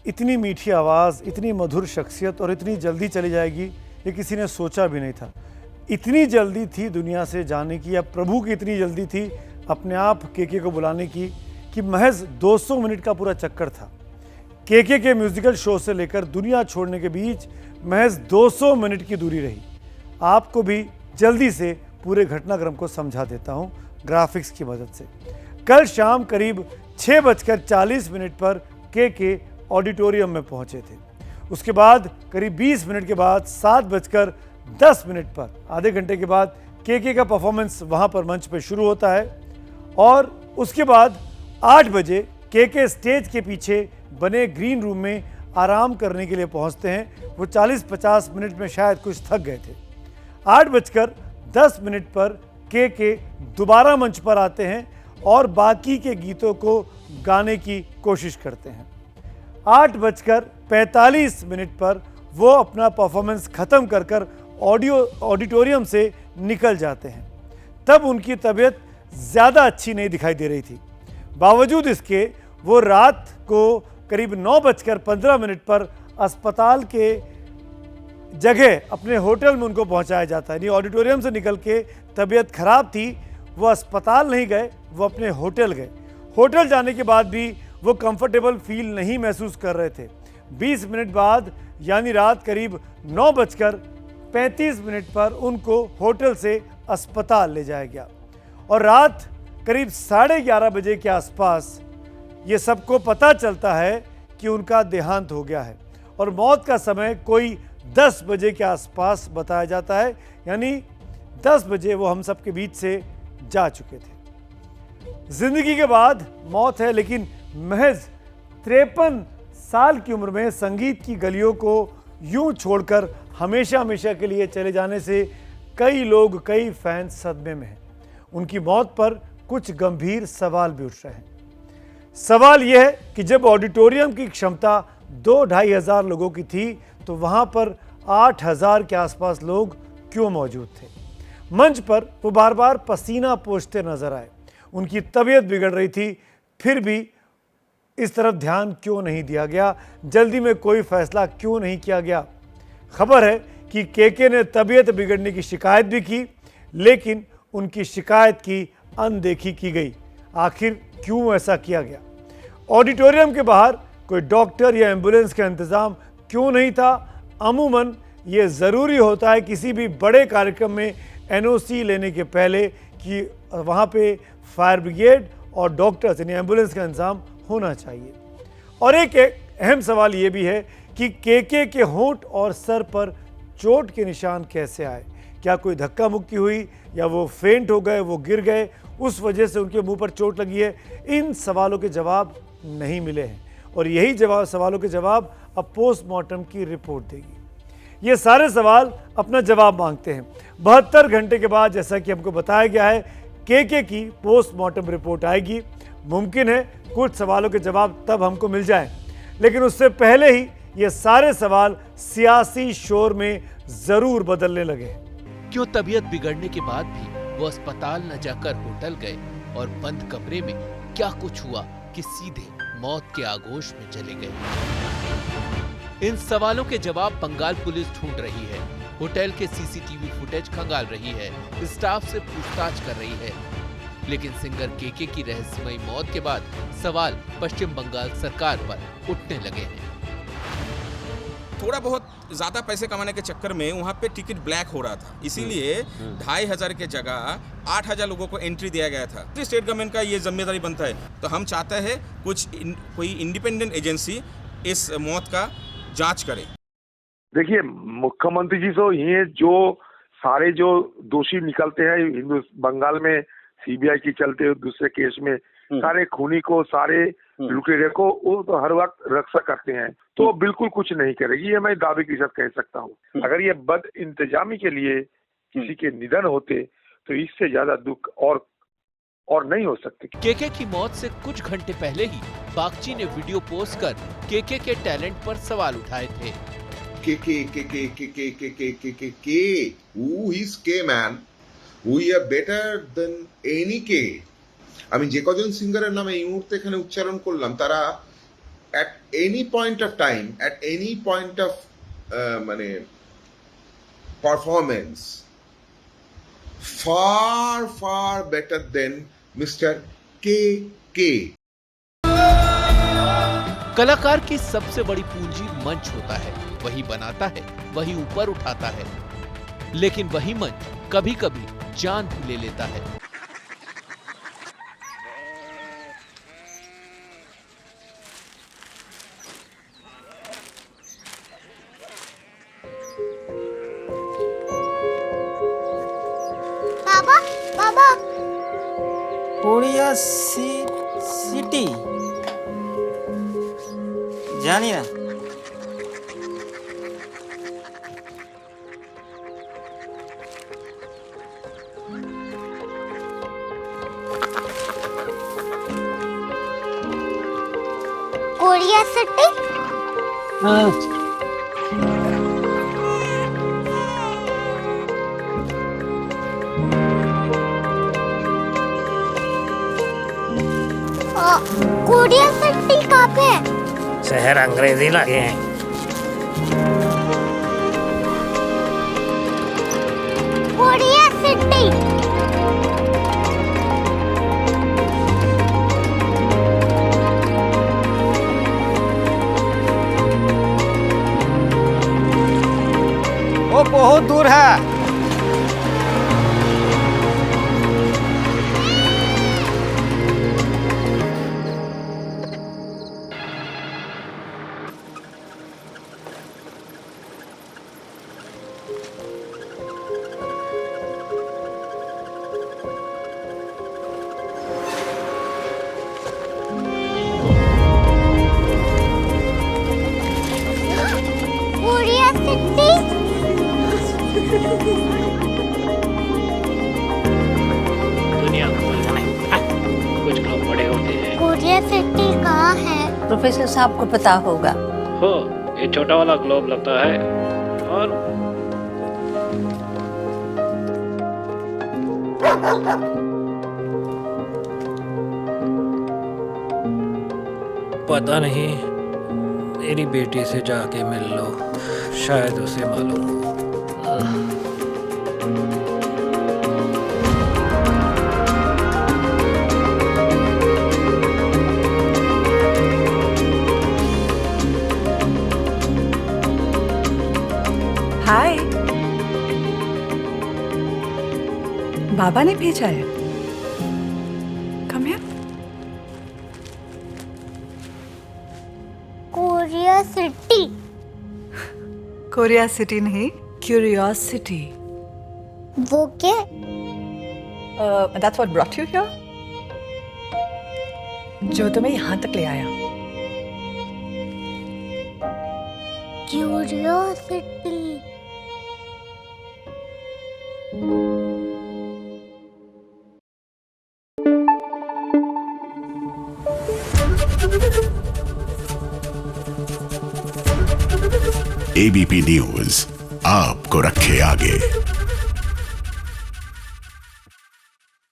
इतनी मीठी आवाज़, इतनी मधुर शख्सियत और इतनी जल्दी चली जाएगी ये किसी ने सोचा भी नहीं था। इतनी जल्दी थी दुनिया से जाने की, या प्रभु की इतनी जल्दी थी अपने आप केके को बुलाने की कि महज 200 मिनट का पूरा चक्कर था। केके के म्यूजिकल शो से लेकर दुनिया छोड़ने के बीच महज 200 मिनट की दूरी रही। आपको भी जल्दी से पूरे घटनाक्रम को समझा देता हूं ग्राफिक्स की मदद से। कल शाम करीब 6:40 पर केके ऑडिटोरियम में पहुंचे थे। उसके बाद करीब 20 मिनट के बाद 7:10 पर, आधे घंटे के बाद केके का परफॉर्मेंस वहां पर मंच पर शुरू होता है और उसके बाद 8 बजे केके स्टेज के पीछे बने ग्रीन रूम में आराम करने के लिए पहुंचते हैं। वो 40-50 मिनट में शायद कुछ थक गए थे। 8:10 पर केके दोबारा मंच पर आते हैं और बाकी के गीतों को गाने की कोशिश करते हैं। 8:45 पर वो अपना परफॉर्मेंस खत्म कर ऑडिटोरियम से निकल जाते हैं। तब उनकी तबीयत ज़्यादा अच्छी नहीं दिखाई दे रही थी। बावजूद इसके वो रात को करीब 9:15 पर अस्पताल के जगह अपने होटल में उनको पहुंचाया जाता है। नहीं, ऑडिटोरियम से निकल के तबीयत खराब थी, वो अस्पताल नहीं गए, वो अपने होटल गए। होटल जाने के बाद भी वो कंफर्टेबल फील नहीं महसूस कर रहे थे। 20 मिनट बाद यानी रात करीब 9:35 पर उनको होटल से अस्पताल ले जाया गया और रात करीब 11:30 बजे के आसपास ये सबको पता चलता है कि उनका देहांत हो गया है और मौत का समय कोई 10 बजे के आसपास बताया जाता है, यानी 10 बजे वो हम सब के बीच से जा चुके थे। जिंदगी के बाद मौत है, लेकिन महज 53 साल की उम्र में संगीत की गलियों को यूं छोड़कर हमेशा हमेशा के लिए चले जाने से कई लोग, कई फैंस सदमे में हैं। उनकी मौत पर कुछ गंभीर सवाल भी उठ रहे हैं। सवाल यह है कि जब ऑडिटोरियम की क्षमता 2-2.5 हज़ार लोगों की थी तो वहां पर 8,000 के आसपास लोग क्यों मौजूद थे? मंच पर वो बार बार पसीना पोंछते नजर आए। उनकी तबीयत बिगड़ रही थी, फिर भी इस तरफ ध्यान क्यों नहीं दिया गया? जल्दी में कोई फैसला क्यों नहीं किया गया? खबर है कि केके ने तबीयत बिगड़ने की शिकायत भी की, लेकिन उनकी शिकायत की अनदेखी की गई। आखिर क्यों ऐसा किया गया? ऑडिटोरियम के बाहर कोई डॉक्टर या एम्बुलेंस का इंतजाम क्यों नहीं था? अमूमन ये ज़रूरी होता है किसी भी बड़े कार्यक्रम में एनओसी लेने के पहले कि वहाँ पे फायर ब्रिगेड और डॉक्टर्स यानी एम्बुलेंस का इंतजाम होना चाहिए। और एक अहम सवाल ये भी है कि केके के होंठ और सर पर चोट के निशान कैसे आए? क्या कोई धक्का मुक्की हुई या वो फेंट हो गए, वो गिर गए, उस वजह से उनके मुंह पर चोट लगी है? इन सवालों के जवाब नहीं मिले हैं और यही सवालों के जवाब अब पोस्टमार्टम की रिपोर्ट देगी। ये सारे सवाल अपना जवाब मांगते हैं। 72 घंटे के बाद, जैसा कि हमको बताया गया है, केके की पोस्टमार्टम रिपोर्ट आएगी। मुमकिन है कुछ सवालों के जवाब तब हमको मिल जाएं, लेकिन उससे पहले ही ये सारे सवाल सियासी शोर में जरूर बदलने लगे। क्यों तबीयत बिगड़ने के बाद भी वो अस्पताल न जाकर होटल गए और बंद कमरे में क्या कुछ हुआ कि सीधे मौत के आगोश में चले गए? इन सवालों के जवाब बंगाल पुलिस ढूंढ रही है। होटल के सीसीटीवी फुटेज खंगाल रही है, स्टाफ से पूछताछ कर रही है, लेकिन सिंगर केके की रहस्यमयी मौत के बाद सवाल पश्चिम बंगाल सरकार पर उठने लगे हैं। थोड़ा बहुत ज्यादा पैसे कमाने के चक्कर में वहाँ पे टिकट ब्लैक हो रहा था, इसीलिए 2,500 के जगह 8,000 लोगों को एंट्री दिया गया था। स्टेट गवर्नमेंट का ये जिम्मेदारी बनता है, तो हम चाहते हैं कोई इंडिपेंडेंट एजेंसी इस मौत का जांच करे। देखिए, मुख्यमंत्री जी तो ये जो सारे जो दोषी निकलते हैं बंगाल में सीबीआई की चलते दूसरे केस में, सारे खूनी को, सारे लुटेरे को वो तो हर वक्त रक्षा करते हैं, तो बिल्कुल कुछ नहीं करेगी, ये मैं दावे के साथ कह सकता हूँ। अगर ये बद इंतजामी के लिए किसी के निधन होते तो इससे ज्यादा दुख और नहीं हो सकते। केके की मौत से कुछ घंटे पहले ही बागची ने वीडियो पोस्ट कर केके के टैलेंट पर सवाल उठाए थे। Who is K man? We are better than any K. আমি যে কজন সিঙ্গারের নামে এই মুহূর্তে এখানে উচ্চারণ করলাম তারা at any point of time, at any point of performance, far better than Mr. K. कलाकार की सबसे बड़ी पूंजी मंच होता है, वही बनाता है, वही ऊपर उठाता है, लेकिन वही मंच कभी-कभी जान भी ले लेता है। बाबा कोरिया सिटी जानी ना कोरिया सिटी कोरिया सिटी कहाँ पे है? शहर अंग्रेजी लगे हैं। कोरिया सिटी वो बहुत दूर है। कोरिया सिटी दुनिया को कुछ लोग बड़े होते हैं। कोरिया सिटी कहाँ है? प्रोफेसर साहब को पता होगा। हो ये छोटा वाला ग्लोब लगता है और पता नहीं, मेरी बेटी से जाके मिल लो, शायद उसे मालूम हो। हाय, बाबा ने भेजा है। Come here. Korea city Korea city नहीं, क्यूरियोसिटी। वो क्या? That's what brought you here? जो तुम्हें यहाँ तक ले आया। क्यूरियोसिटी ABP न्यूज आपको रखे आगे।